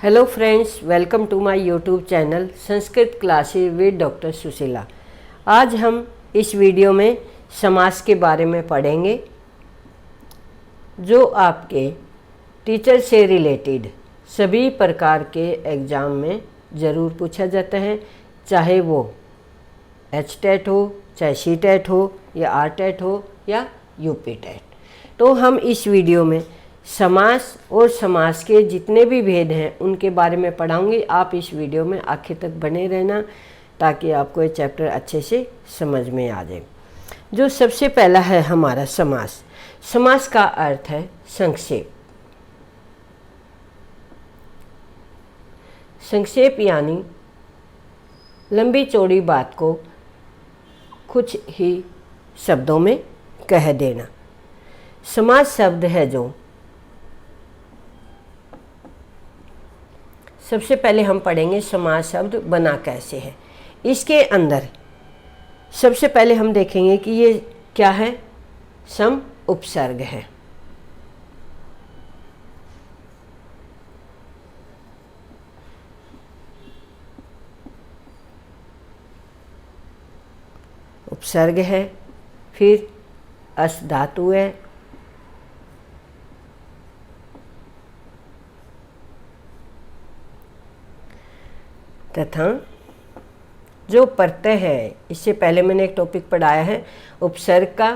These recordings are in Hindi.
Hello friends, welcome to my YouTube channel Sanskrit classes with doctor Sushila. आज हम इस वीडियो में समास के बारे में पढ़ेंगे जो आपके टीचर से रिलेटेड सभी प्रकार के एग्ज़ाम में ज़रूर पूछा जाता है, चाहे वो HTET हो, चाहे CTET हो या RTET हो या UP TET। तो हम इस वीडियो में समास और समास के जितने भी भेद हैं उनके बारे में पढ़ाऊंगी। आप इस वीडियो में आखिर तक बने रहना ताकि आपको ये चैप्टर अच्छे से समझ में आ जाए। जो सबसे पहला है हमारा समास। समास का अर्थ है संक्षेप। संक्षेप यानी लंबी चौड़ी बात को कुछ ही शब्दों में कह देना। समास शब्द है जो सबसे पहले हम पढ़ेंगे समास शब्द बना कैसे है। इसके अंदर सबसे पहले हम देखेंगे कि ये क्या है, सम उपसर्ग है। उपसर्ग है, फिर अस धातु है, तथा जो प्रत्यय है, इससे पहले मैंने एक टॉपिक पढ़ाया है उपसर्ग का,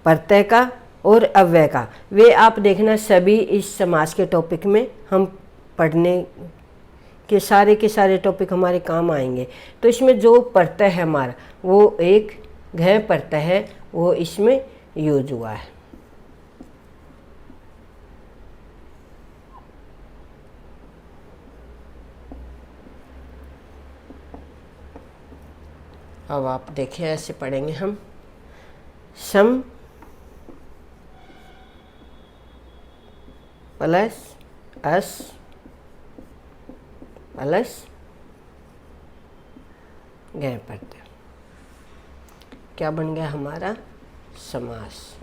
प्रत्यय का और अव्यय का। वे आप देखना सभी इस समास के टॉपिक में हम पढ़ने के सारे टॉपिक हमारे काम आएंगे। तो इसमें जो प्रत्यय है हमारा वो एक घ प्रत्यय है, वो इसमें यूज हुआ है। अब आप देखिए, ऐसे पढ़ेंगे हम सम प्लस अस प्लस गै प्रत्यय, क्या बन गया हमारा समास।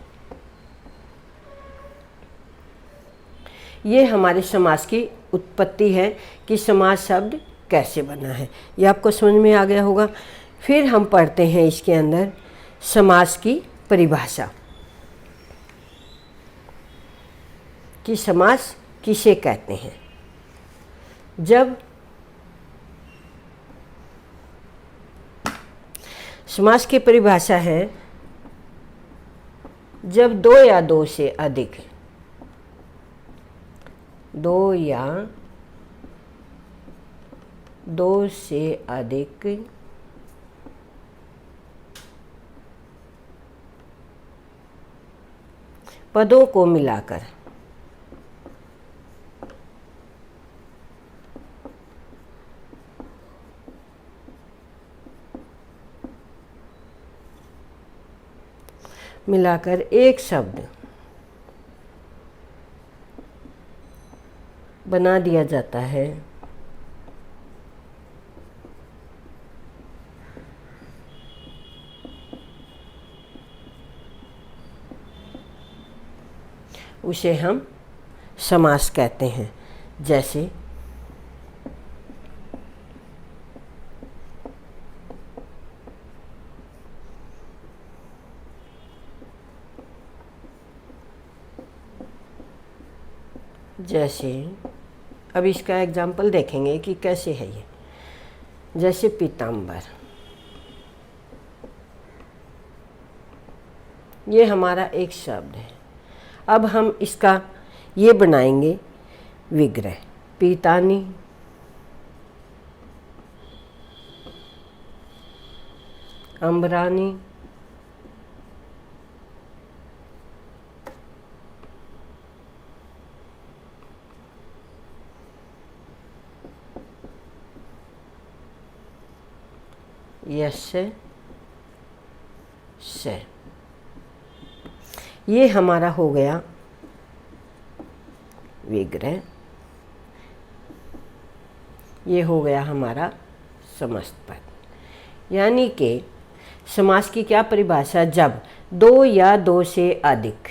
ये हमारे समास की उत्पत्ति है कि समास शब्द कैसे बना है, ये आपको समझ में आ गया होगा। फिर हम पढ़ते हैं इसके अंदर समास की परिभाषा कि समास किसे कहते हैं। जब समास की परिभाषा है जब दो या दो से अधिक पदों को मिलाकर एक शब्द बना दिया जाता है, उसे हम समास कहते हैं। जैसे अब इसका एग्जाम्पल देखेंगे कि कैसे है ये। जैसे पीताम्बर, ये हमारा एक शब्द है। अब हम इसका ये बनाएंगे विग्रह। पीतानी, अम्बरानी, यस्य से, ये हमारा हो गया विग्रह। ये हो गया हमारा समस्त पद। यानी कि समास की क्या परिभाषा, जब दो या दो से अधिक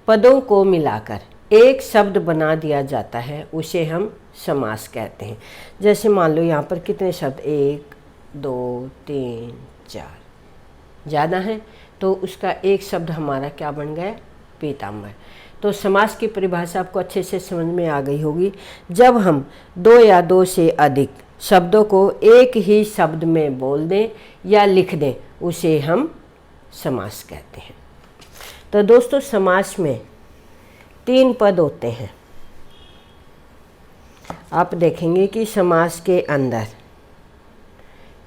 पदों को मिलाकर एक शब्द बना दिया जाता है उसे हम समास कहते हैं। जैसे मान लो यहाँ पर कितने शब्द, 1 2 3 4 ज़्यादा हैं, तो उसका एक शब्द हमारा क्या बन गया, पीताम्बर। तो समास की परिभाषा आपको अच्छे से समझ में आ गई होगी। जब हम 2 या 2 से अधिक शब्दों को एक ही शब्द में बोल दें या लिख दें उसे हम समास कहते हैं। तो दोस्तों समास में 3 पद होते हैं। आप देखेंगे कि समास के अंदर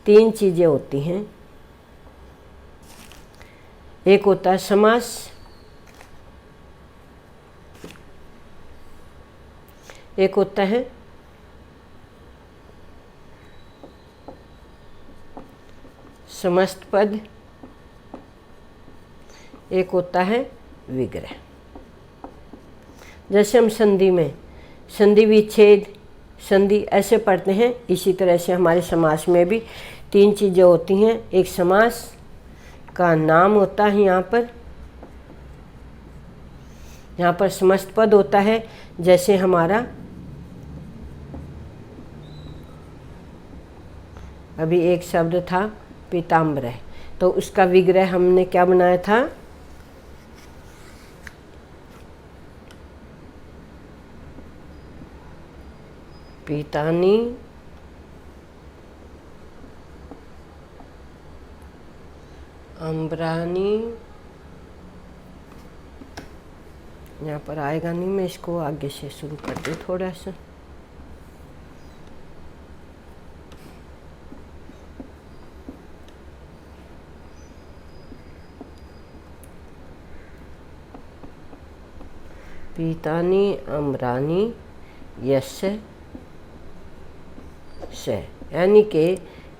3 चीज़ें होती हैं। एक होता है समास, एक होता है समस्त पद, एक होता है विग्रह। जैसे हम संधि में संधि विच्छेद संधि ऐसे पढ़ते हैं, इसी तरह से हमारे समास में भी 3 चीज़ें होती हैं। एक समास का नाम होता है, यहाँ पर समस्त पद होता है। जैसे हमारा अभी एक शब्द था पीताम्बर, तो उसका विग्रह हमने क्या बनाया था, पीतानी अम्बरानी। यहाँ पर आएगा नहीं, मैं इसको आगे से शुरू करती हूँ थोड़ा सा। पीतानी अम्बरानी यस्य से, यानी कि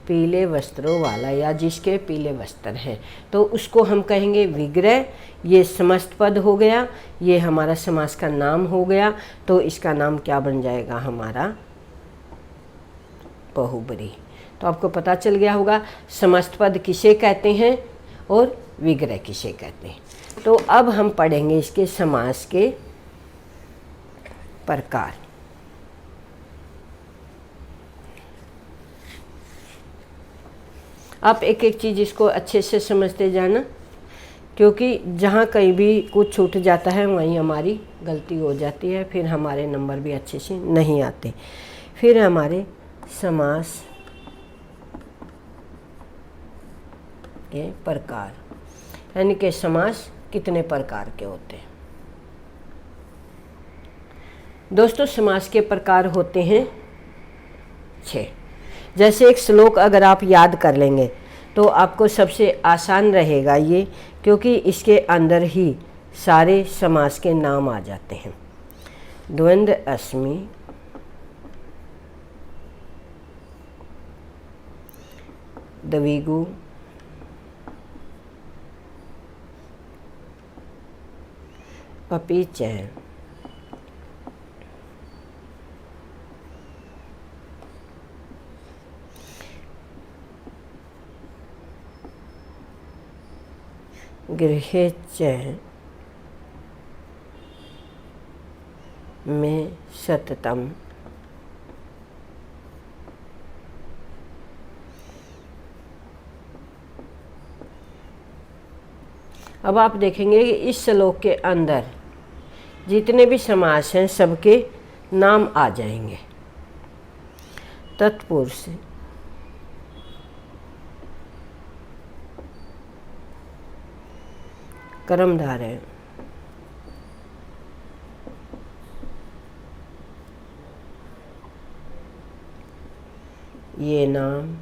पीले वस्त्रों वाला या जिसके पीले वस्त्र हैं, तो उसको हम कहेंगे विग्रह। ये समस्त पद हो गया, ये हमारा समास का नाम हो गया। तो इसका नाम क्या बन जाएगा हमारा, बहुब्रीहि। तो आपको पता चल गया होगा समस्त पद किसे कहते हैं और विग्रह किसे कहते हैं। तो अब हम पढ़ेंगे इसके समास के प्रकार। आप एक एक चीज़ इसको अच्छे से समझते जाना, क्योंकि जहाँ कहीं भी कुछ छूट जाता है वहीं हमारी गलती हो जाती है, फिर हमारे नंबर भी अच्छे से नहीं आते। फिर हमारे समास के प्रकार, यानी कि समास कितने प्रकार के होते हैं। दोस्तों समास के प्रकार होते हैं 6। जैसे एक श्लोक अगर आप याद कर लेंगे तो आपको सबसे आसान रहेगा ये, क्योंकि इसके अंदर ही सारे समास के नाम आ जाते हैं। द्वंद्व अस्मि, द्विगु, अपि च, गृहे च में सततम। अब आप देखेंगे कि इस श्लोक के अंदर जितने भी समास हैं सबके नाम आ जाएंगे। तत्पुरुष, कर्मधारय, ये नाम,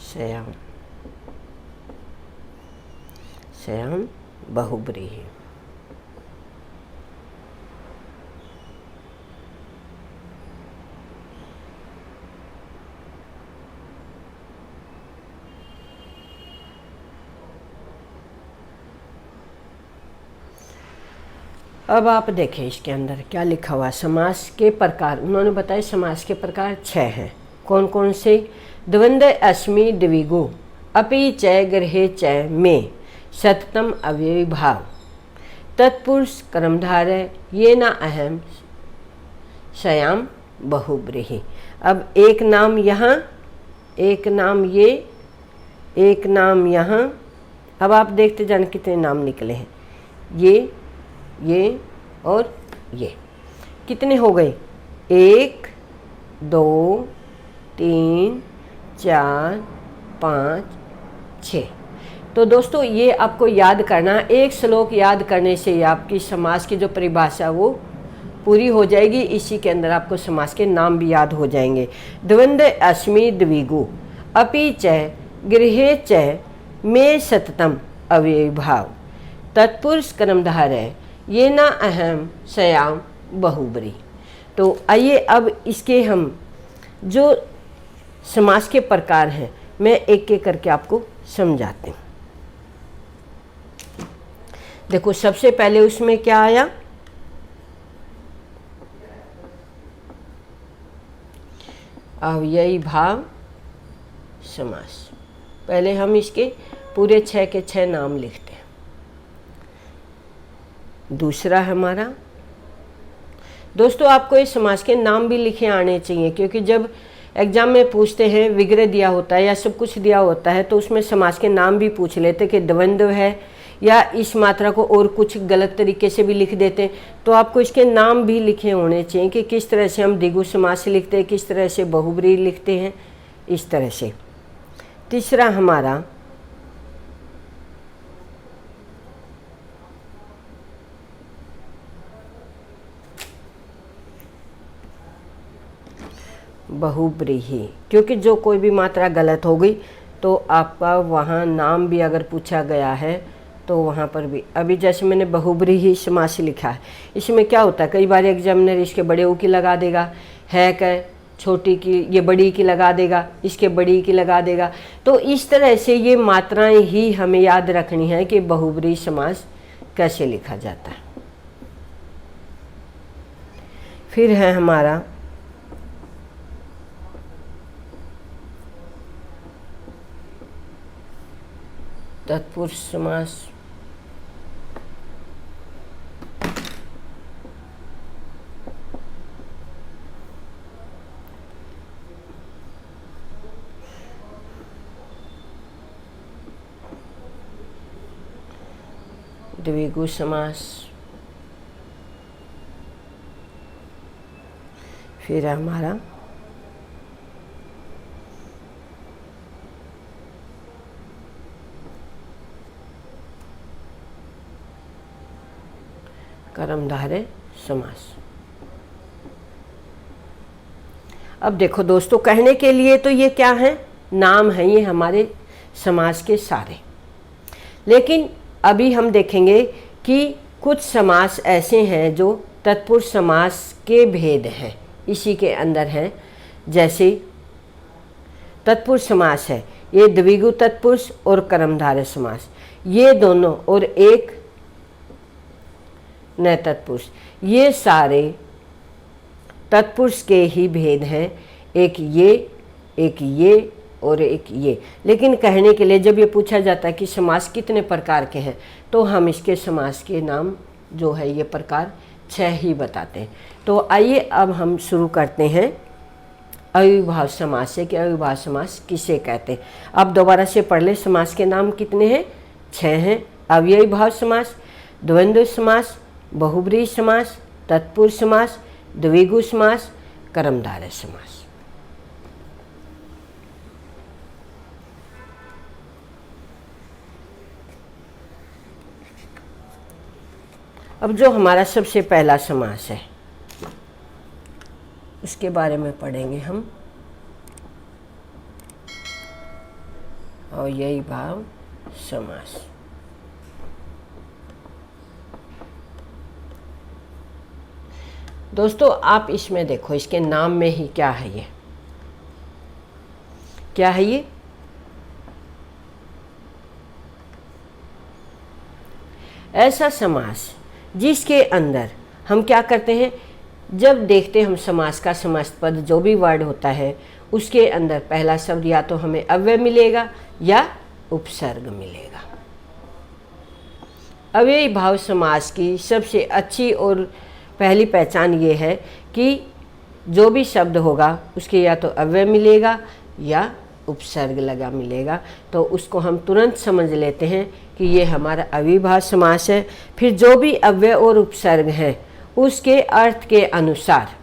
श्याम, श्याम बहुब्रीहि। अब आप देखें इसके अंदर क्या लिखा हुआ, समास के प्रकार। उन्होंने बताया समास के प्रकार 6 हैं। कौन कौन से? द्वंद्व अस्मि द्विगु, अपि च गृहे च में सततम अव्ययी भाव तत्पुरुष कर्मधारय ये न अहम सयाम बहुब्रीहि। अब एक नाम यहाँ, एक नाम ये, एक नाम यहाँ। अब आप देखते जान कितने नाम निकले हैं। ये और ये कितने हो गए? 1 2 3 4 5 6। तो दोस्तों ये आपको याद करना, एक श्लोक याद करने से आपकी समास की जो परिभाषा वो पूरी हो जाएगी। इसी के अंदर आपको समास के नाम भी याद हो जाएंगे। द्वंद्व अस्मि द्विगु अपि च गृहे च में सततम अव्ययी भाव तत्पुरुष कर्मधारय ये न अहम सयाम बहुब्री। तो आइए अब इसके हम जो समास के प्रकार हैं मैं एक एक करके आपको समझाती हूँ। देखो सबसे पहले उसमें क्या आया? अव्ययी भाव समास। पहले हम इसके पूरे 6 के 6 नाम लिखते हैं। दूसरा हमारा, दोस्तों आपको इस समास के नाम भी लिखे आने चाहिए, क्योंकि जब एग्जाम में पूछते हैं विग्रह दिया होता है या सब कुछ दिया होता है तो उसमें समास के नाम भी पूछ लेते कि द्वंद्व है या इस मात्रा को और कुछ गलत तरीके से भी लिख देते हैं। तो आपको इसके नाम भी लिखे होने चाहिए कि किस तरह से हम द्विगु समास लिखते हैं, किस तरह से बहुब्री लिखते हैं, इस तरह से। तीसरा हमारा बहुब्रीहि, क्योंकि जो कोई भी मात्रा गलत हो गई तो आपका वहाँ नाम भी अगर पूछा गया है तो वहाँ पर भी। अभी जैसे मैंने बहुब्रीहि समास लिखा है, इसमें क्या होता है कई बार एग्जामिनर इसके बड़े ऊ की लगा देगा, है क्या छोटी की ये बड़ी की लगा देगा, इसके बड़ी की लगा देगा। तो इस तरह से ये मात्राएं ही हमें याद रखनी है कि बहुब्रीहि समास कैसे लिखा जाता है। फिर है हमारा तत्पुरुष समास। द्विगु समास। फिर हमारा कर्मधारय समास। अब देखो दोस्तों, कहने के लिए तो ये क्या है, नाम है ये हमारे समास के सारे। लेकिन अभी हम देखेंगे कि कुछ समास ऐसे हैं जो तत्पुरुष समास के भेद हैं, इसी के अंदर हैं। जैसे तत्पुरुष समास है, ये द्विगु तत्पुरुष और कर्मधारय समास, ये दोनों, और एक न तत्पुरुष, ये सारे तत्पुरुष के ही भेद हैं। एक ये और एक ये। लेकिन कहने के लिए जब ये पूछा जाता है कि समास कितने प्रकार के हैं तो हम इसके समास के नाम जो है ये प्रकार 6 ही बताते हैं। तो आइए अब हम शुरू करते हैं अविभाव समास से कि अविभाव समास किसे कहते हैं। अब दोबारा से पढ़ ले, समास के नाम कितने हैं? 6 हैं। अव्ययी भाव समास, द्वंद्व समास, बहुब्रीहि समास, तत्पुरुष समास, द्विगु समास, कर्मधारय समास। अब जो हमारा सबसे पहला समास है उसके बारे में पढ़ेंगे हम। अव्ययी भाव समास। दोस्तों आप इसमें देखो, इसके नाम में ही क्या है, ये क्या है? ये ऐसा समास जिसके अंदर हम क्या करते हैं, जब देखते हम समास का समस्त पद जो भी वर्ड होता है उसके अंदर पहला शब्द या तो हमें अव्यय मिलेगा या उपसर्ग मिलेगा। अव्ययी भाव समास की सबसे अच्छी और पहली पहचान ये है कि जो भी शब्द होगा उसके या तो अव्यय मिलेगा या उपसर्ग लगा मिलेगा, तो उसको हम तुरंत समझ लेते हैं कि ये हमारा अविभाज्य समास है। फिर जो भी अव्यय और उपसर्ग है उसके अर्थ के अनुसार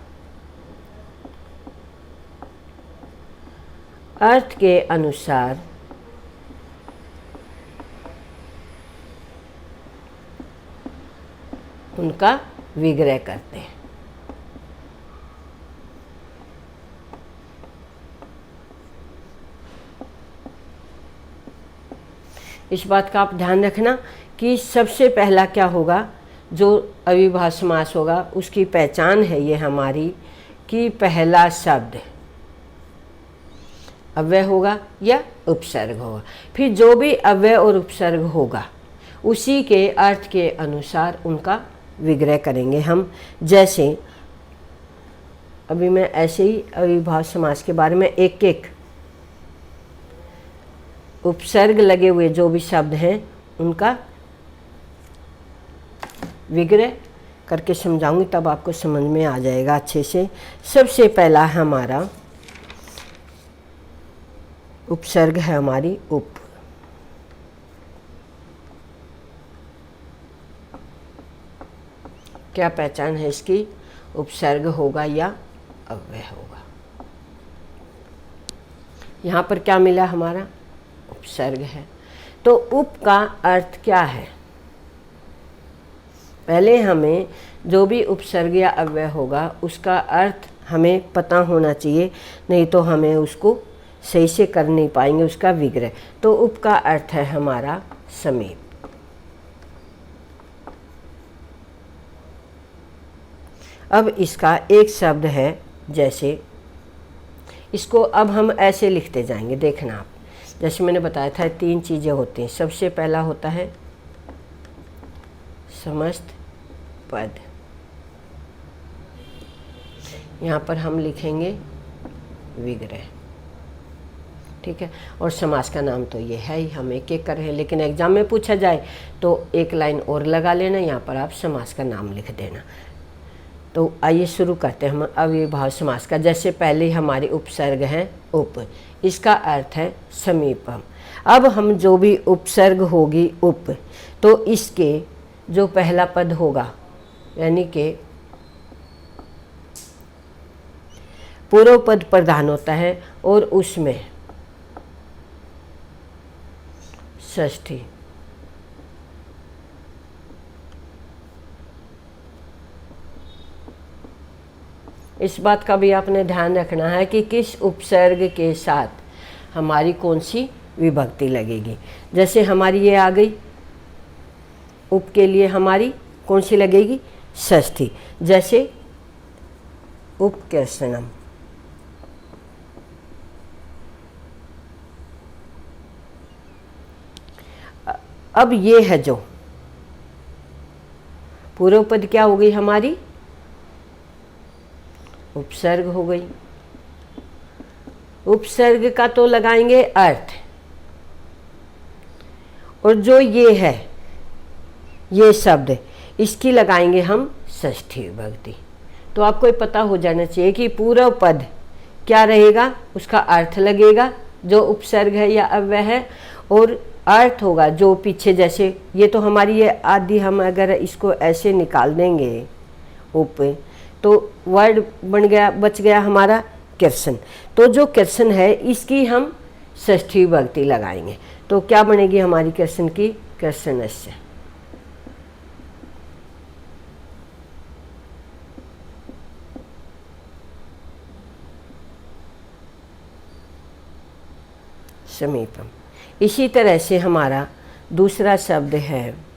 उनका विग्रह करते हैं। इस बात का आप ध्यान रखना कि सबसे पहला क्या होगा, जो अविभाज्य समास होगा उसकी पहचान है ये हमारी कि पहला शब्द अव्यय होगा या उपसर्ग होगा। फिर जो भी अव्यय और उपसर्ग होगा उसी के अर्थ के अनुसार उनका विग्रह करेंगे हम। जैसे अभी मैं ऐसे ही अविभाज्य समास के बारे में एक एक उपसर्ग लगे हुए जो भी शब्द हैं उनका विग्रह करके समझाऊंगी, तब आपको समझ में आ जाएगा अच्छे से। सबसे पहला हमारा उपसर्ग है हमारी उप। क्या पहचान है इसकी? उपसर्ग होगा या अव्यय होगा। यहाँ पर क्या मिला? हमारा उपसर्ग है। तो उप का अर्थ क्या है? पहले हमें जो भी उपसर्ग या अव्यय होगा उसका अर्थ हमें पता होना चाहिए, नहीं तो हमें उसको सही से कर नहीं पाएंगे उसका विग्रह। तो उप का अर्थ है हमारा समीप। अब इसका एक शब्द है, जैसे इसको अब हम ऐसे लिखते जाएंगे, देखना आप। जैसे मैंने बताया था 3 चीज़ें होती हैं। सबसे पहला होता है समस्त पद, यहाँ पर हम लिखेंगे विग्रह, ठीक है। और समास का नाम तो ये है ही, हम एक एक कर रहे हैं, लेकिन एग्जाम में पूछा जाए तो एक लाइन और लगा लेना, यहाँ पर आप समास का नाम लिख देना। तो आइए शुरू करते हैं हम अविभाज्य समास का। जैसे पहले हमारे उपसर्ग हैं उप, इसका अर्थ है समीपम। अब हम जो भी उपसर्ग होगी उप, तो इसके जो पहला पद होगा, यानी कि पूर्व पद प्रधान होता है और उसमें षष्ठी, इस बात का भी आपने ध्यान रखना है कि किस उपसर्ग के साथ हमारी कौन सी विभक्ति लगेगी। जैसे हमारी ये आ गई, उप के लिए हमारी कौन सी लगेगी? षष्ठी। जैसे उपकृष्णम, अब ये है जो पूर्व पद क्या हो गई हमारी? उपसर्ग हो गई। उपसर्ग का तो लगाएंगे अर्थ, और जो ये है ये शब्द, इसकी लगाएंगे हम षष्ठी विभक्ति। तो आपको पता हो जाना चाहिए कि पूर्व पद क्या रहेगा, उसका अर्थ लगेगा जो उपसर्ग है या अव्यय है, और अर्थ होगा जो पीछे। जैसे ये तो हमारी ये आदि, हम अगर इसको ऐसे निकाल देंगे उप, तो वर्ड बन गया, बच गया हमारा कृष्ण। तो जो कृष्ण है इसकी हम षष्ठी विभक्ति लगाएंगे, तो क्या बनेगी हमारी कृष्ण की? कृष्णस्य। समीपम। इसी तरह से हमारा दूसरा शब्द है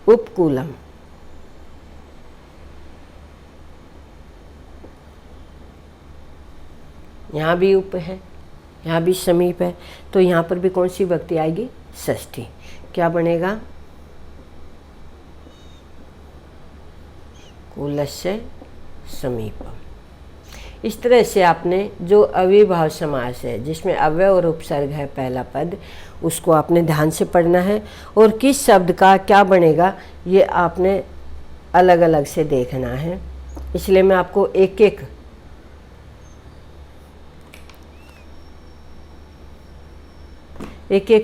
उपकूलम। यहाँ भी उप है, यहाँ भी समीप है, तो यहाँ पर भी कौन सी विभक्ति आएगी? षष्ठी। क्या बनेगा? कुलस्य समीपम। इस तरह से आपने जो अविभाव समास है जिसमें अव्यय और उपसर्ग है पहला पद, उसको आपने ध्यान से पढ़ना है और किस शब्द का क्या बनेगा ये आपने अलग अलग से देखना है। इसलिए मैं आपको एक एक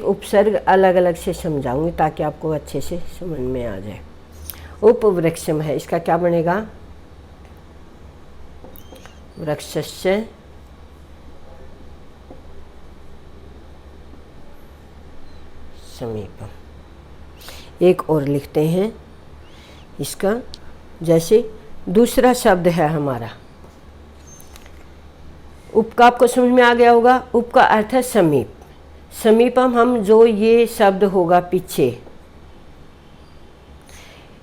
उपसर्ग अलग अलग से समझाऊंगी ताकि आपको अच्छे से समझ में आ जाए। उपवृक्षम है, इसका क्या बनेगा? वृक्षस्य समीपम। एक और लिखते हैं इसका, जैसे दूसरा शब्द है हमारा उप का, आपको समझ में आ गया होगा। उप का अर्थ है समीप। समीपम हम जो ये शब्द होगा पीछे,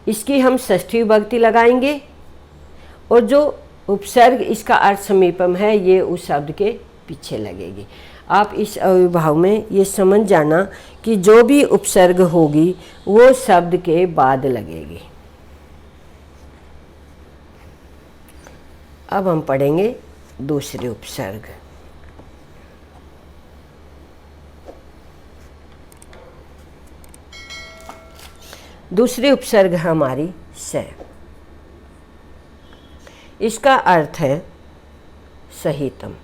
इसकी हम षष्ठी विभक्ति लगाएंगे और जो उपसर्ग इसका अर्थ समीपम है ये उस शब्द के पीछे लगेगी। आप इस अविभाव में ये समझ जाना कि जो भी उपसर्ग होगी वो शब्द के बाद लगेगी। अब हम पढ़ेंगे दूसरे उपसर्ग। दूसरी उपसर्ग है हमारी स। इसका अर्थ है सहितम।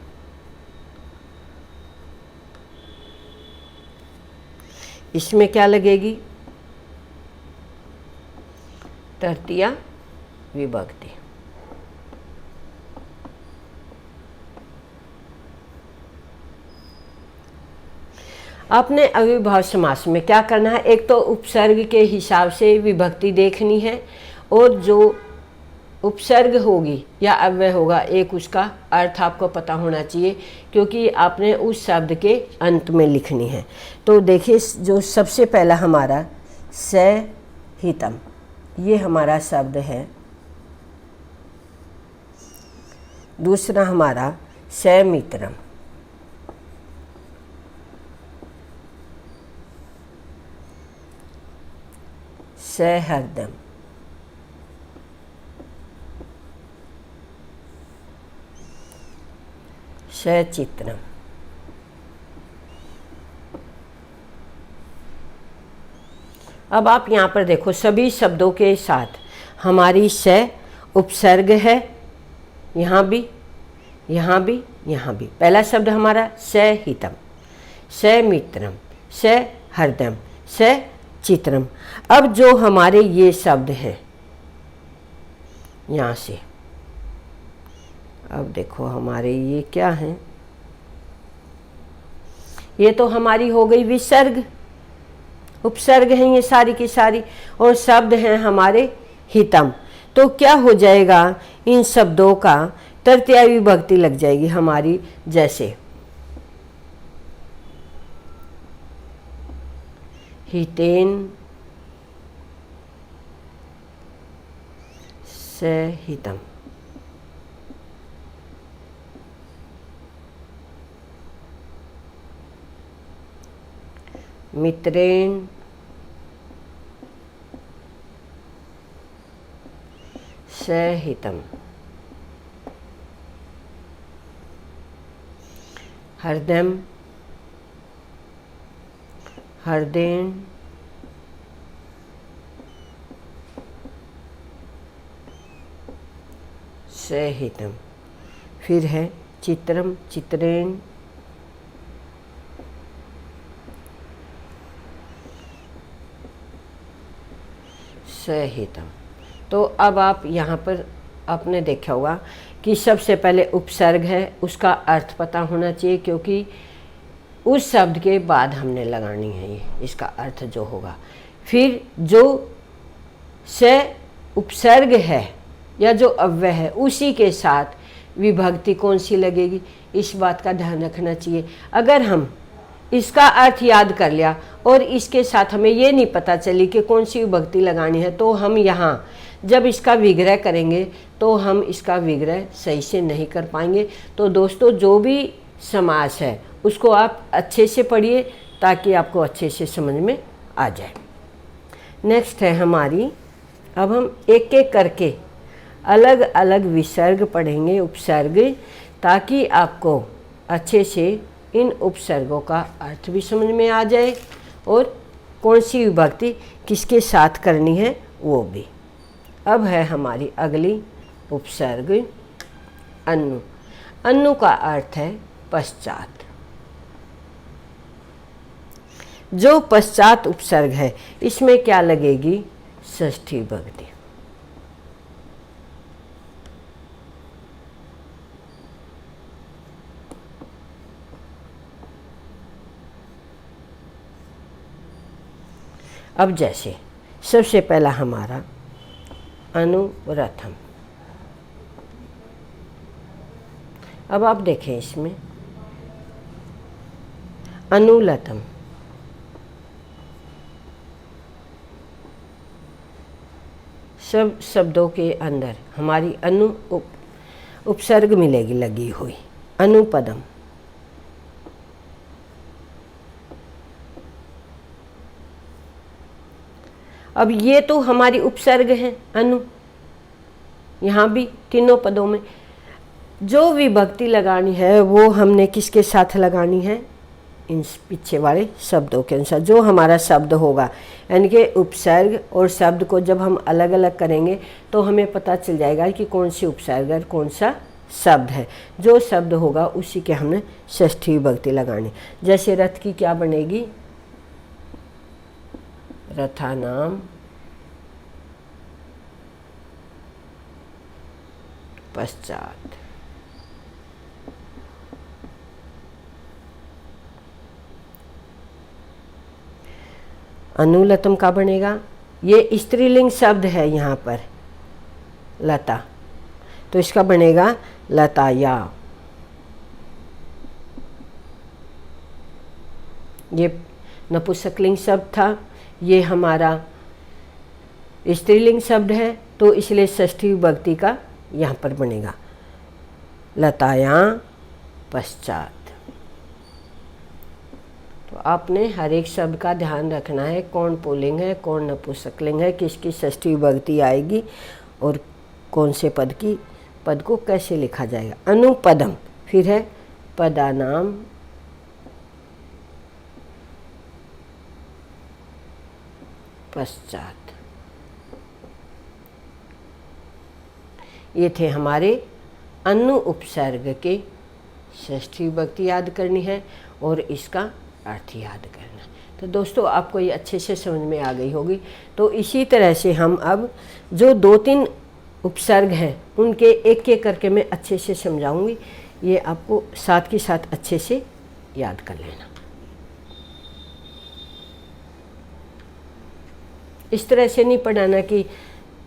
इसमें क्या लगेगी? तृतीया विभक्ति। आपने अविभाव समास में क्या करना है, एक तो उपसर्ग के हिसाब से विभक्ति देखनी है और जो उपसर्ग होगी या अव्यय होगा एक उसका अर्थ आपको पता होना चाहिए क्योंकि आपने उस शब्द के अंत में लिखनी है। तो देखिए जो सबसे पहला हमारा सहितम, ये हमारा शब्द है। दूसरा हमारा समित्रम, सहृदयम, सचित्रम। अब आप यहाँ पर देखो सभी शब्दों के साथ हमारी स उपसर्ग है, यहाँ भी, यहाँ भी, यहाँ भी। पहला शब्द हमारा सहितम, समित्रम, सहृदयम, सचित्रम। अब जो हमारे ये शब्द हैं यहाँ से, अब देखो हमारे ये क्या हैं, ये तो हमारी हो गई विसर्ग, उपसर्ग हैं ये सारी की सारी, और शब्द हैं हमारे हितम। तो क्या हो जाएगा, इन शब्दों का तृतीया विभक्ति लग जाएगी हमारी, जैसे हितेन सहितम, मित्रेण सहितम, हृदयम हृदयेन सहितम। फिर है चित्रम चित्रेण सहितम। तो अब आप यहाँ पर आपने देखा होगा कि सबसे पहले उपसर्ग है उसका अर्थ पता होना चाहिए क्योंकि उस शब्द के बाद हमने लगानी है ये, इसका अर्थ जो होगा। फिर जो से उपसर्ग है या जो अव्यय है उसी के साथ विभक्ति कौन सी लगेगी, इस बात का ध्यान रखना चाहिए। अगर हम इसका अर्थ याद कर लिया और इसके साथ हमें ये नहीं पता चली कि कौन सी विभक्ति लगानी है, तो हम यहाँ जब इसका विग्रह करेंगे तो हम इसका विग्रह सही से नहीं कर पाएंगे। तो दोस्तों जो भी समास है उसको आप अच्छे से पढ़िए ताकि आपको अच्छे से समझ में आ जाए। नेक्स्ट है हमारी, अब हम एक एक करके अलग अलग विसर्ग पढ़ेंगे, उपसर्ग, ताकि आपको अच्छे से इन उपसर्गों का अर्थ भी समझ में आ जाए और कौन सी विभक्ति किसके साथ करनी है वो भी। अब है हमारी अगली उपसर्ग अनु। अनु का अर्थ है पश्चात। जो पश्चात उपसर्ग है इसमें क्या लगेगी? षष्ठी विभक्ति। अब जैसे सबसे पहला हमारा अनुरथम। अब आप देखें इसमें अनुलतम, सब शब्दों के अंदर हमारी अनु उपसर्ग मिलेगी लगी हुई। अनुपदम, अब ये तो हमारी उपसर्ग है अनु, यहाँ भी तीनों पदों में जो विभक्ति लगानी है वो हमने किसके साथ लगानी है? इन पीछे वाले शब्दों के अनुसार जो हमारा शब्द होगा, यानी कि उपसर्ग और शब्द को जब हम अलग अलग करेंगे तो हमें पता चल जाएगा कि कौन सी उपसर्ग और कौन सा शब्द है। जो शब्द होगा उसी के हमने षष्ठी विभक्ति लगानी। जैसे रथ की क्या बनेगी? रथानाम पश्चात। अनुलतम का बनेगा, ये स्त्रीलिंग शब्द है यहाँ पर लता, तो इसका बनेगा लताया। ये नपुंसकलिंग शब्द था, ये हमारा स्त्रीलिंग शब्द है, तो इसलिए षष्ठी विभक्ति का यहाँ पर बनेगा लताया पश्चात। तो आपने हर एक शब्द का ध्यान रखना है, कौन पुल्लिंग है, कौन नपुंसकलिंग है, किसकी षष्ठी विभक्ति आएगी और कौन से पद को कैसे लिखा जाएगा। अनुपदम, फिर है पदानाम पश्चात। ये थे हमारे अनु उपसर्ग के षष्ठी विभक्ति याद करनी है और इसका अर्थ याद करना। तो दोस्तों आपको ये अच्छे से समझ में आ गई होगी। तो इसी तरह से हम अब जो 2-3 उपसर्ग हैं उनके एक एक करके मैं अच्छे से समझाऊंगी, ये आपको साथ के साथ अच्छे से याद कर लेना। इस तरह से नहीं पढ़ाना कि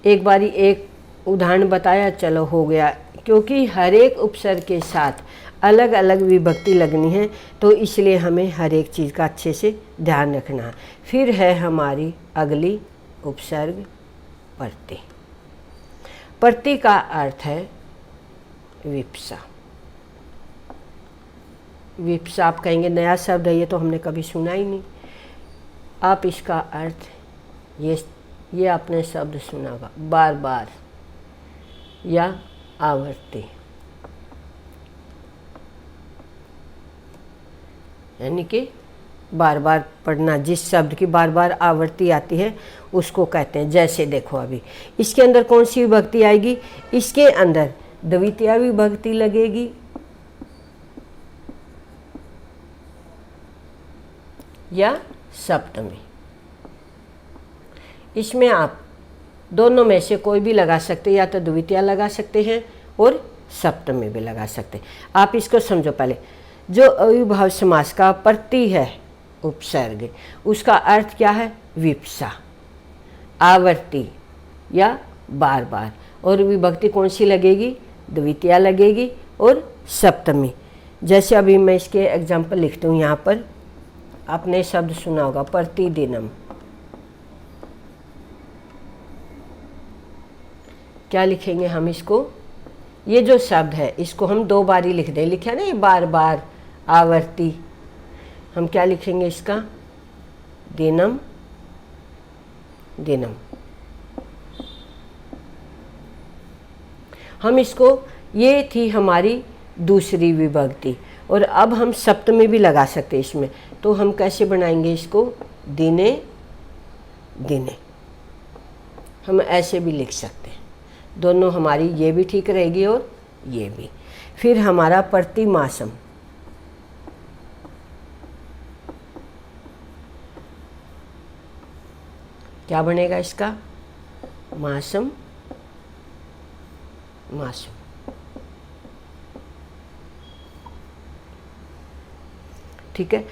एक बारी एक उदाहरण बताया चलो हो गया, क्योंकि हर एक उपसर्ग के साथ अलग अलग विभक्ति लगनी है, तो इसलिए हमें हर एक चीज़ का अच्छे से ध्यान रखना है। फिर है हमारी अगली उपसर्ग प्रति। प्रति का अर्थ है विप्सा। विप्सा आप कहेंगे नया शब्द है, ये तो हमने कभी सुना ही नहीं। आप इसका अर्थ ये आपने शब्द सुना होगा, बार बार या आवर्ती, यानी कि बार बार पढ़ना। जिस शब्द की बार बार आवर्ती आती है उसको कहते हैं। जैसे देखो अभी इसके अंदर कौन सी विभक्ति आएगी? इसके अंदर द्वितीया विभक्ति लगेगी या सप्तमी। इसमें आप दोनों में से कोई भी लगा सकते हैं, या तो द्वितीया लगा सकते हैं और सप्तमी भी लगा सकते हैं। आप इसको समझो पहले। जो अविभाव समास का प्रति है उपसर्ग, उसका अर्थ क्या है? विप्सा, आवर्ती या बार बार। और विभक्ति कौन सी लगेगी? द्वितीया लगेगी और सप्तमी। जैसे अभी मैं इसके एग्जाम्पल लिखती हूँ। यहाँ पर आपने शब्द सुना होगा प्रतिदिनम। क्या लिखेंगे हम इसको? ये जो शब्द है इसको हम 2 बार ही लिख दें। लिखा ना ये बार बार, आवर्ती। हम क्या लिखेंगे इसका? दिनम दिनम। हम इसको, ये थी हमारी दूसरी विभक्ति, और अब हम सप्तमी भी लगा सकते हैं इसमें। तो हम कैसे बनाएंगे इसको, दिने दिने, हम ऐसे भी लिख सकते हैं। दोनों हमारी ये भी ठीक रहेगी और ये भी। फिर हमारा प्रतिमासम, क्या बनेगा इसका, मासम मासम। ठीक है,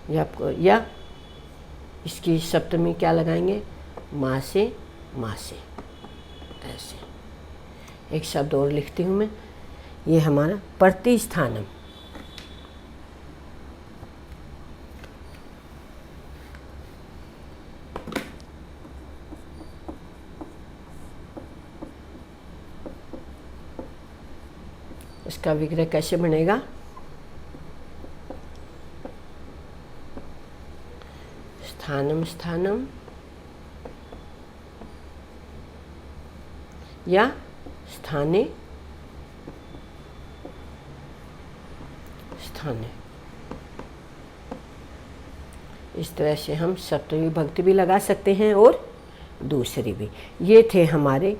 ये आपको, या इसकी सप्तमी क्या लगाएंगे, मासे मासे, ऐसे। एक शब्द और लिखती हूँ मैं, ये हमारा प्रतिस्थानम। इसका विग्रह कैसे बनेगा, स्थानम स्थानम, या स्थाने स्थाने। इस तरह से हम सप्तमी विभक्ति भी लगा सकते हैं और दूसरी भी। ये थे हमारे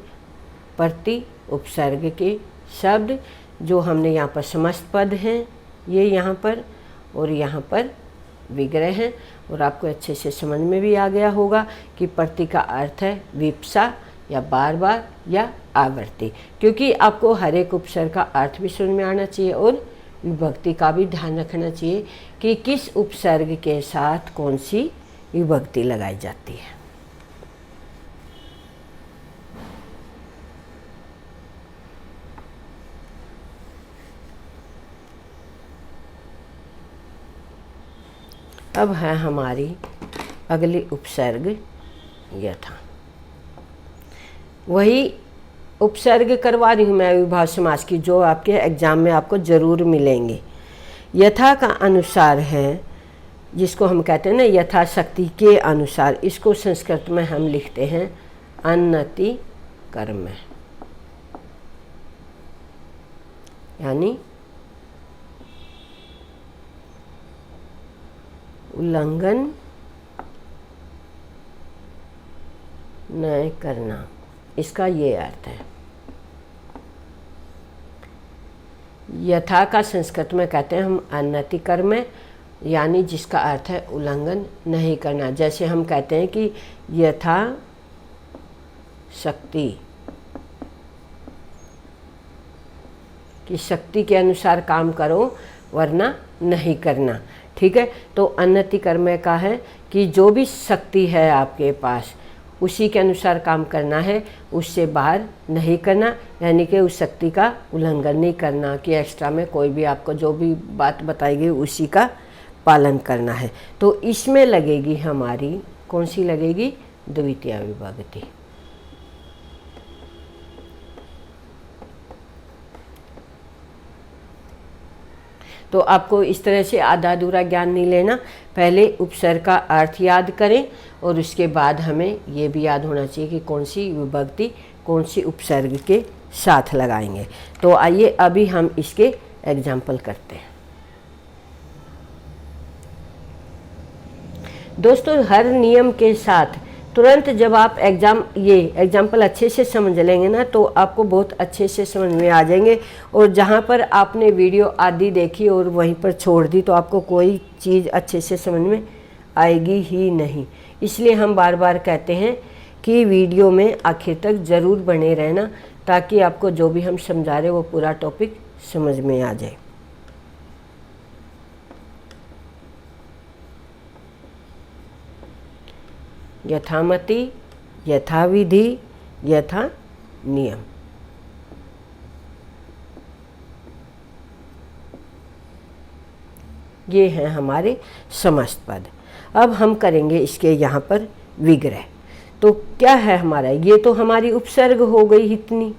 प्रति उपसर्ग के शब्द, जो हमने यहाँ पर समस्त पद हैं, ये यहाँ पर, और यहाँ पर विग्रह हैं। और आपको अच्छे से समझ में भी आ गया होगा कि प्रति का अर्थ है विप्सा, या बार बार, या आवर्ती, क्योंकि आपको हर एक उपसर्ग का अर्थ भी समझ में आना चाहिए और विभक्ति का भी ध्यान रखना चाहिए कि किस उपसर्ग के साथ कौन सी विभक्ति लगाई जाती है। अब है हमारी अगली उपसर्ग यथा। वही उपसर्ग करवा रही हूँ मैं अविभाज्य समास की, जो आपके एग्जाम में आपको ज़रूर मिलेंगे। यथा का अनुसार है, जिसको हम कहते हैं ना यथाशक्ति के अनुसार, इसको संस्कृत में हम लिखते हैं अन्नति कर्म, यानी उल्लंघन न करना, इसका ये अर्थ है। यथा का संस्कृत में कहते हैं हम अन्नति कर्म, यानी जिसका अर्थ है उल्लंघन नहीं करना। जैसे हम कहते हैं कि यथा शक्ति, कि शक्ति के अनुसार काम करो वरना नहीं करना। ठीक है, तो अन्नति कर्म का है कि जो भी शक्ति है आपके पास उसी के अनुसार काम करना है, उससे बाहर नहीं करना, यानी कि उस शक्ति का उल्लंघन नहीं करना कि एक्स्ट्रा में कोई भी आपको जो भी बात बताई गई उसी का पालन करना है। तो इसमें लगेगी हमारी, कौन सी लगेगी, द्वितीय विभक्ति। तो आपको इस तरह से आधा अधूरा ज्ञान नहीं लेना, पहले उपसर्ग का अर्थ याद करें और उसके बाद हमें ये भी याद होना चाहिए कि कौन सी विभक्ति कौन सी उपसर्ग के साथ लगाएंगे। तो आइए अभी हम इसके एग्जाम्पल करते हैं। दोस्तों, हर नियम के साथ तुरंत जब आप ये एग्जाम्पल अच्छे से समझ लेंगे ना, तो आपको बहुत अच्छे से समझ में आ जाएंगे। और जहाँ पर आपने वीडियो आदि देखी और वहीं पर छोड़ दी तो आपको कोई चीज़ अच्छे से समझ में आएगी ही नहीं। इसलिए हम बार बार कहते हैं कि वीडियो में आखिर तक ज़रूर बने रहना, ताकि आपको जो भी हम समझा रहे वो पूरा टॉपिक समझ में आ जाए। यथामति, यथाविधि, यथा नियम। ये हैं हमारे समस्त पद। अब हम करेंगे इसके यहाँ पर विग्रह। तो क्या है हमारा, ये तो हमारी उपसर्ग हो गई इतनी।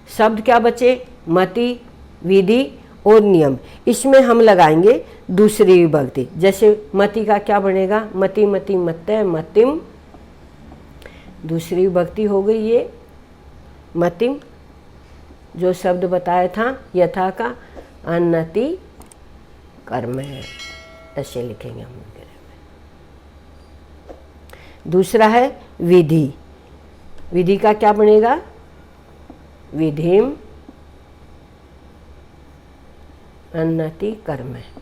शब्द क्या बचे, मति, विधि और नियम। इसमें हम लगाएंगे दूसरी विभक्ति। जैसे मति का क्या बनेगा, मति मति मत्तय मतिम, दूसरी विभक्ति हो गई ये मतिम, जो शब्द बताया था यथा का अन्नति कर्म है, ऐसे लिखेंगे हम वगैरह में। दूसरा है विधि। विधि का क्या बनेगा? विधिम अन्नति कर्म है।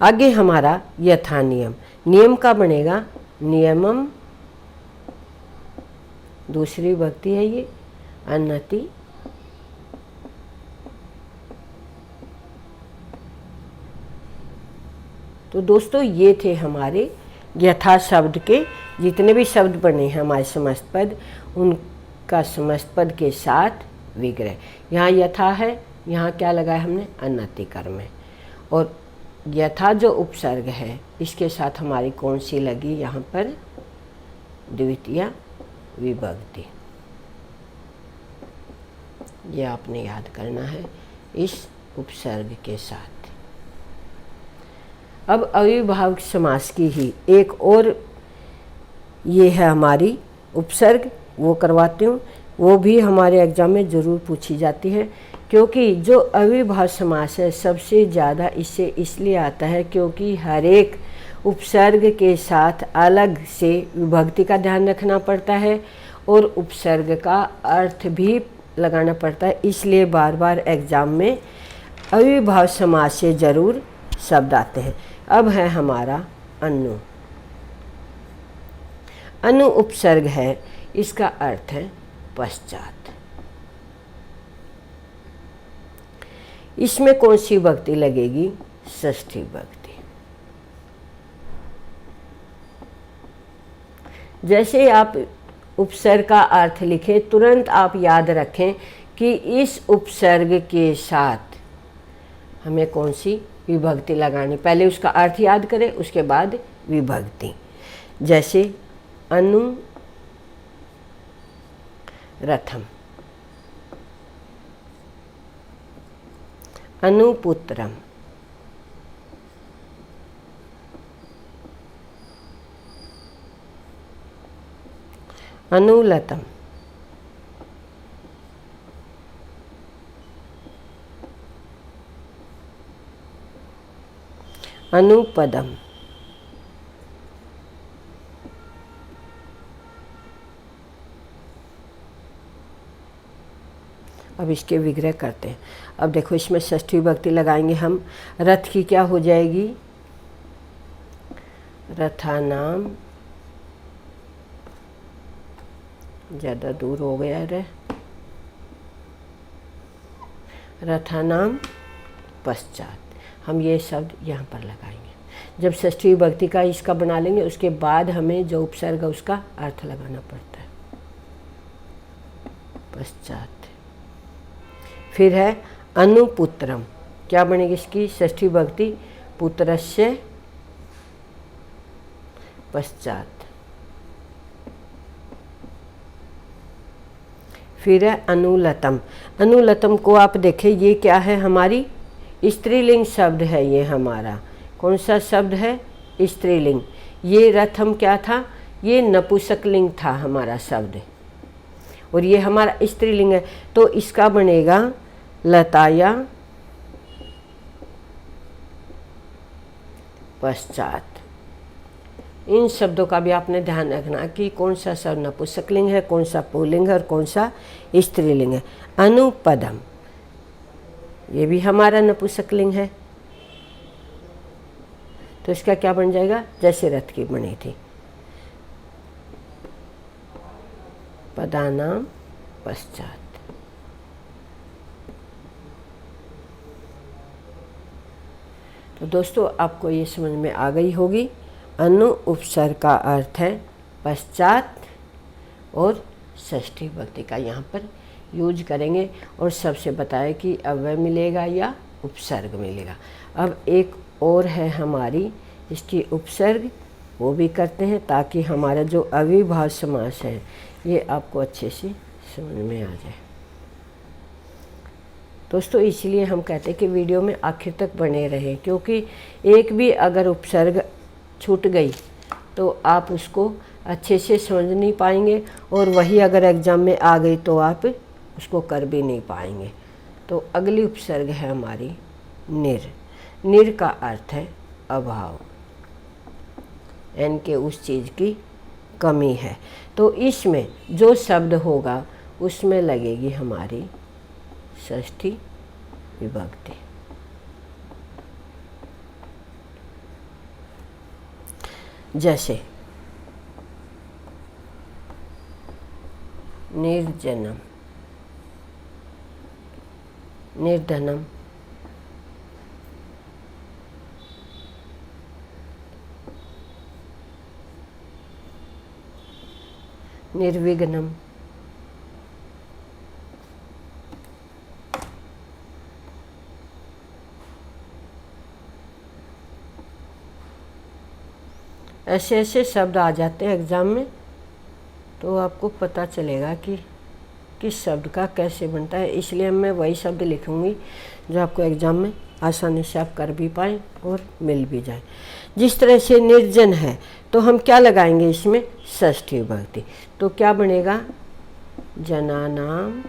आगे हमारा यथा नियम। नियम का बनेगा नियमम, दूसरी विभक्ति है ये, अन्नति तो दोस्तों ये थे हमारे यथा शब्द के जितने भी शब्द बने हैं हमारे समस्त पद, उनका समस्त पद के साथ विग्रह। यहाँ यथा है, यहाँ क्या लगाया हमने? अन्नति कर्म है। और यथा जो उपसर्ग है इसके साथ हमारी कौन सी लगी? यहाँ पर द्वितीय विभक्ति। ये आपने याद करना है इस उपसर्ग के साथ। अब अविभाज्य समास की ही एक और ये है हमारी उपसर्ग, वो करवाती हूँ। वो भी हमारे एग्जाम में ज़रूर पूछी जाती है, क्योंकि जो अविभाज्य समास है सबसे ज़्यादा इससे इसलिए आता है क्योंकि हर एक उपसर्ग के साथ अलग से विभक्ति का ध्यान रखना पड़ता है और उपसर्ग का अर्थ भी लगाना पड़ता है। इसलिए बार बार एग्ज़ाम में अविभाज्य समास से ज़रूर शब्द आते हैं। अब है हमारा अनु। अनु उपसर्ग है, इसका अर्थ है पश्चात। इसमें कौन सी विभक्ति लगेगी? षष्ठी विभक्ति। जैसे आप उपसर्ग का अर्थ लिखें तुरंत आप याद रखें कि इस उपसर्ग के साथ हमें कौन सी विभक्ति लगानी। पहले उसका अर्थ याद करें, उसके बाद विभक्ति। जैसे अनु रथम, अनुपुत्रम, अनुलतम, अनुपदम, अब इसके विग्रह करते हैं। अब देखो इसमें षष्ठी विभक्ति लगाएंगे हम। रथ की क्या हो जाएगी? रथानाम, ज़्यादा दूर हो गया रे, रथानाम पश्चात। हम ये शब्द यहाँ पर लगाएंगे। जब षष्ठी विभक्ति का इसका बना लेंगे उसके बाद हमें जो उपसर्ग है उसका अर्थ लगाना पड़ता है। पश्चात। फिर है अनुपुत्रम, क्या बनेगी इसकी षष्ठी विभक्ति? पुत्रस्य पश्चात। फिर है अनुलतम। अनुलतम को आप देखें, ये क्या है? हमारी स्त्रीलिंग शब्द है। ये हमारा कौन सा शब्द है? स्त्रीलिंग। ये रथम क्या था? ये नपुंसकलिंग था हमारा शब्द, और ये हमारा स्त्रीलिंग है। तो इसका बनेगा लताया पश्चात। इन शब्दों का भी आपने ध्यान रखना कि कौन सा शब्द नपुंसकलिंग है, कौन सा पुल्लिंग है और कौन सा स्त्रीलिंग है। अनुपदम, ये भी हमारा नपुंसकलिंग है, तो इसका क्या बन जाएगा? जैसे रथ की बनी थी, पदानाम पश्चात। तो दोस्तों आपको ये समझ में आ गई होगी। अनु उपसर्ग का अर्थ है पश्चात और षष्ठी विभक्ति का यहाँ पर यूज करेंगे, और सबसे बताया कि अव्यय मिलेगा या उपसर्ग मिलेगा। अब एक और है हमारी इसकी उपसर्ग, वो भी करते हैं ताकि हमारा जो अविभाज्य समास है ये आपको अच्छे से समझ में आ जाए। दोस्तों इसलिए हम कहते हैं कि वीडियो में आखिर तक बने रहें, क्योंकि एक भी अगर उपसर्ग छूट गई तो आप उसको अच्छे से समझ नहीं पाएंगे, और वही अगर एग्ज़ाम में आ गई तो आप उसको कर भी नहीं पाएंगे। तो अगली उपसर्ग है हमारी निर। निर का अर्थ है अभाव, यानी कि उस चीज़ की कमी है। तो इसमें जो शब्द होगा उसमें लगेगी हमारी षष्ठी विभक्ति। जैसे निर्जनम, निर्धनम, निर्विघ्नम, ऐसे ऐसे शब्द आ जाते हैं एग्ज़ाम में, तो आपको पता चलेगा कि किस शब्द का कैसे बनता है। इसलिए मैं वही शब्द लिखूंगी जो आपको एग्ज़ाम में आसानी से आप कर भी पाएँ और मिल भी जाए। जिस तरह से निर्जन है तो हम क्या लगाएंगे इसमें? षष्ठी विभक्ति। तो क्या बनेगा? जनानाम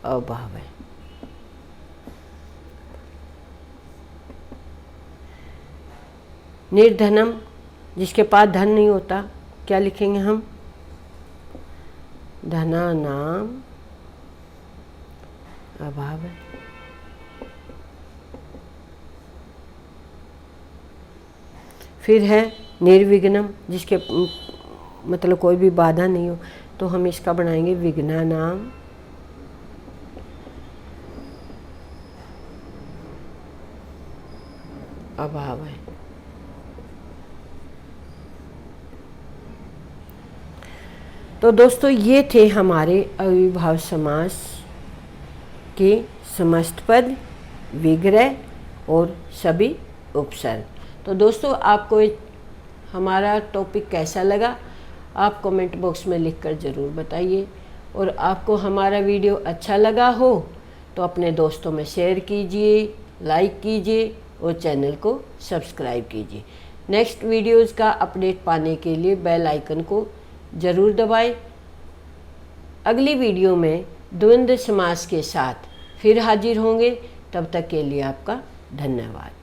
अभाव है। निर्धनम, जिसके पास धन नहीं होता, क्या लिखेंगे हम? धनानाम अभाव है। फिर है निर्विघ्नम, जिसके मतलब कोई भी बाधा नहीं हो, तो हम इसका बनाएंगे विघ्नानाम अभाव है। तो दोस्तों ये थे हमारे अविभाव समास के समस्त पद, विग्रह और सभी उपसर्ग। तो दोस्तों आपको हमारा टॉपिक कैसा लगा आप कमेंट बॉक्स में लिखकर ज़रूर बताइए, और आपको हमारा वीडियो अच्छा लगा हो तो अपने दोस्तों में शेयर कीजिए, लाइक कीजिए और चैनल को सब्सक्राइब कीजिए। नेक्स्ट वीडियोज़ का अपडेट पाने के लिए बेल आइकन को ज़रूर दबाएं। अगली वीडियो में द्वंद्व समास के साथ फिर हाजिर होंगे। तब तक के लिए आपका धन्यवाद।